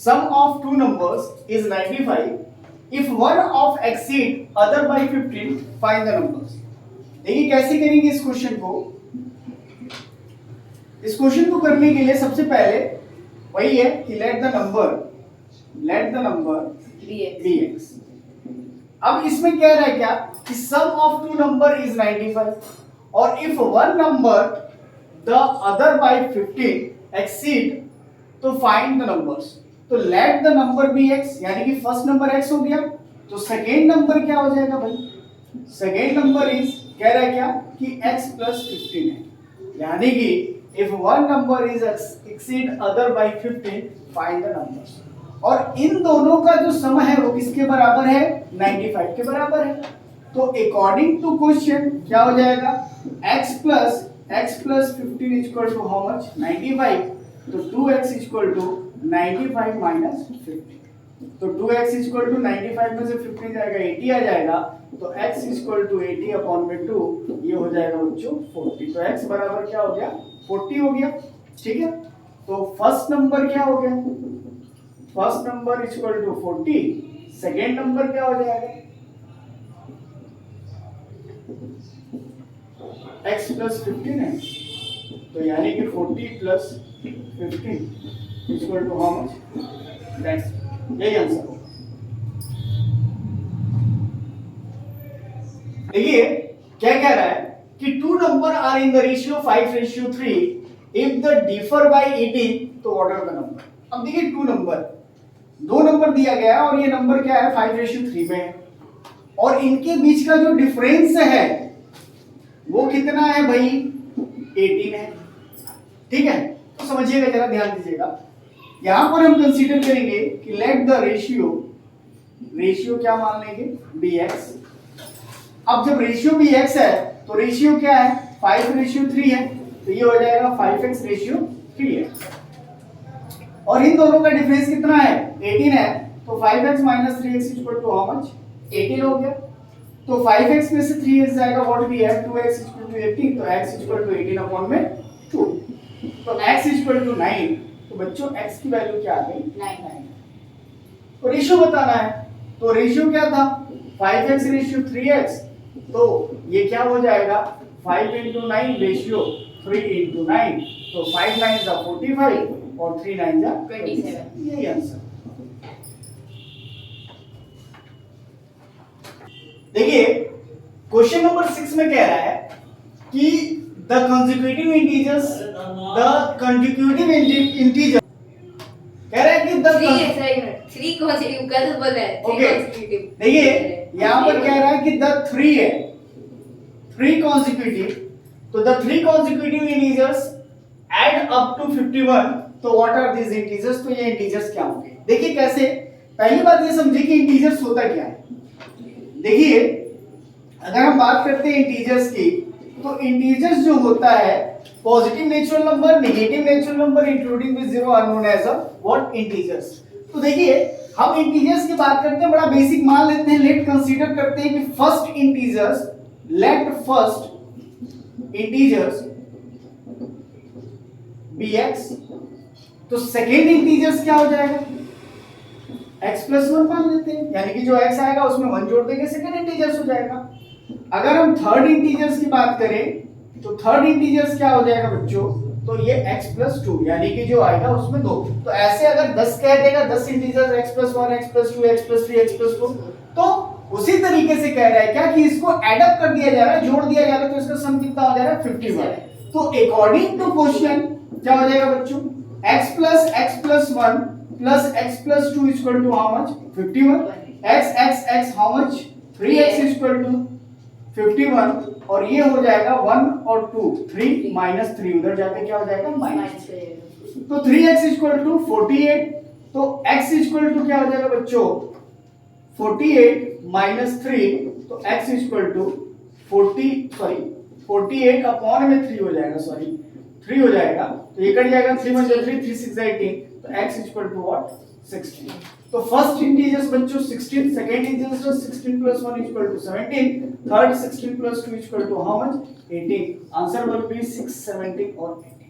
sum of two numbers is 95 if one of exceed other by 15 find the numbers। देखिए कैसे करेंगे इस question को। इस क्वेश्चन को करने के लिए सबसे पहले वही है कि let the number be x. अब इसमें कह रहा है क्या कि sum of two number is 95 और if one number the other by 15 exceed तो फाइंड द नंबर्स। तो let the number be x यानी कि फर्स्ट नंबर एक्स हो गया, तो सेकेंड नंबर क्या हो जाएगा भाई, सेकेंड नंबर इज कह रहा है क्या कि x प्लस 15 है, यानी कि if one number is exceed other by 15 find the numbers. और इन दोनों का जो सम है वो किसके बराबर है, 95 के बराबर है। तो अकॉर्डिंग टू क्वेश्चन क्या हो जाएगा, x plus 15 equal to how much, 95। तो 2x इक्वल टू 95 माइनस 15। तो 2x इक्वल टू 95 में से 15 जाएगा 80 आ जाएगा, तो x इक्वल टू 80 अपॉन में 2 ये हो जाएगा बच्चों 40। तो x बराबर क्या हो गया, 40 हो गया। ठीक है, तो फर्स्ट नंबर क्या हो गया, first number equal to 40, second number क्या हो जाएगा x प्लस 15 है, तो यानी कि 40 plus 15 equal to how much, that's यही आंसर होगा। देखिए क्या कह रहा है कि two number are in the ratio 5:3 if the differ by 18 तो व्हाट आर द नंबर। अब देखिए टू नंबर, दो नंबर दिया गया है और ये नंबर क्या है 5:3 में है, और इनके बीच का जो डिफरेंस है वो कितना है भाई, 18 है। ठीक है, तो समझिएगा जरा, ध्यान दीजिएगा। यहां पर हम कंसीडर करेंगे कि लेट द रेशियो क्या मान लेंगे, bx। अब जब रेशियो bx है तो रेशियो क्या है 5:3 है, तो ये हो जाएगा 5x/3 है। और इन दोनों का डिफरेंस कितना है, 18 है, तो 5x minus 3x equal to how much, 18 हो गया। तो 5x में से 3x जाएगा, what we have 2x equal to 18, तो x इक्वल टू 18 अपॉन में 2। तो x इक्वल टू 9, तो बच्चों x की वैल्यू क्या आ गई, 9। तो रेशियो बताना है, तो रेशियो क्या था 5x/3x, तो ये क्या हो जाएगा 5 into 9 रेशियो 3 into 9, तो 5 9 जा 45 और 3 9 जा 27। यही आंसर। देखिए क्वेश्चन नंबर 6 में कह रहा है कि द कंसेक्यूटिव इंटीजर्स कह रहा है कि थ्री कंसेक्यूटिव का तो बोल रहा है, ओके। देखिए यहां पर कह रहा है कि द थ्री है, थ्री कॉन्सिक्यूटिव, तो the three consecutive integers add up to 51, तो व्हाट आर दीज इंटीजर्स। तो ये इंटीजर्स क्या होंगे, देखिए कैसे। पहली बात ये समझिए कि इंटीजर्स होता क्या है। देखिए अगर हम बात करते हैं इंटीजर्स की, तो इंटीजर्स जो होता है positive natural number, negative natural number including with zero are known as what, integers. तो देखिए हम इंटीजर्स की बात करते हैं, बड़ा बेसिक मान लेते हैं, लेट कंसीडर करते हैं कि first integers, let first integers bx, तो सेकेंड इंटीजर्स क्या हो जाएगा x प्लस 1 मान लेते हैं, यानी कि जो x आएगा उसमें 1 जोड़ देंगे, सेकेंड इंटीजर्स हो जाएगा। अगर हम थर्ड इंटीजर्स की बात करें तो थर्ड इंटीजर्स क्या हो जाएगा बच्चों, तो ये x प्लस 2, यानी कि जो आएगा उसमें 2। तो ऐसे अगर 10 कह देगा, 10 integers x plus 1, x plus 2, x plus 3, x plus 4, तो उसी तरीके से कह रहा है क्या कि इसको एड अप कर दिया जा रहा है, जोड़ दिया जा रहा है, तो इसका सम कितना हो जा रहा है 51। तो अकॉर्डिंग टू क्वेश्चन क्या हो जाएगा बच्चों, x plus 1 plus x plus 2 equal to how much, 51। x how much, 3x equal to 51, और ये हो जाएगा 1 और 2 3 माइनस 3 उधर जाके क्या हो जाएगा माइनस। तो 3x इक्वल टू 48, तो x इक्वल टू क्या हो जाएगा बच्चों 48 माइनस 3, तो x इक्वल टू 48 अपॉन में 3 हो जाएगा, 3 हो जाएगा, तो ये कट जाएगा, 3 1 3 3 6 18, तो x इक्वल टू व्हाट 16। तो फर्स्ट इंटीजर्स बच्चों 16, second integers 16 plus 1 equal to 17, third 16 plus 2 equal to how much 18। Answer will be 6 17 और 18।